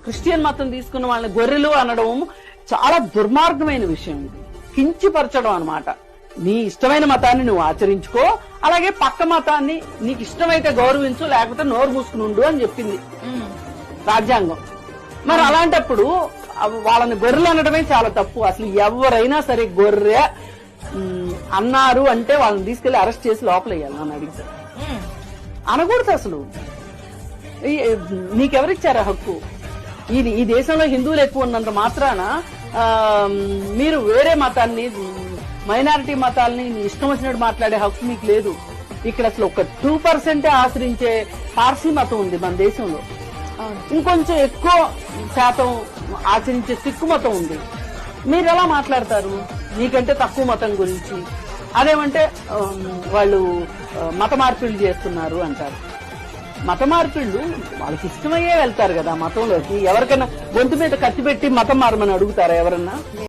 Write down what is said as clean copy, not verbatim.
Christian మతం తీసుకున్న వాళ్ళని గొర్రెలు అనడం చాలా దుర్మార్గమైన విషయం. ఇది కించిపరచడం అన్నమాట. నీ ఇష్టమైన మతాన్ని నువ్వు ఆచరించుకో, అలాగే పక్క మతాన్ని నీకు ఇష్టమైతే గౌరవించు, లేకపోతే నోరు మూసుకుని ఉండు అని చెప్పింది రాజ్యాంగం. మరి అలాంటప్పుడు వాళ్ళని గొర్రెలు అనడమే చాలా తప్పు. అసలు ఎవరైనా సరే గొర్రె అన్నారు అంటే వాళ్ళని తీసుకెళ్లి అరెస్ట్ చేసి లోపలేయాలి. నన్ను అడిగితే అనకూడదు అసలు. నీకెవరిచ్చారా హక్కు? ఈ దేశంలో హిందువులు ఎక్కువ ఉన్నంత మాత్రాన మీరు వేరే మతాన్ని, మైనారిటీ మతాలని ఇష్టం వచ్చినట్టు మాట్లాడే హక్కు మీకు లేదు. ఇక్కడ అసలు ఒక 2% ఆశ్రయించే పార్సీ మతం ఉంది మన దేశంలో. ఇంకొంచెం ఎక్కువ శాతం ఆచరించే సిక్కు మతం ఉంది. మీరు ఎలా మాట్లాడతారు మీకంటే తక్కువ మతం గురించి? అదేమంటే వాళ్ళు మత మార్పిడులు చేస్తున్నారు అంటారు. మత మార్పిళ్లు వాళ్ళకి ఇష్టమయ్యే వెళ్తారు కదా మతంలోకి. ఎవరికైనా గొంతు మీద కత్తి పెట్టి మతం మారమని అడుగుతారా ఎవరన్నా?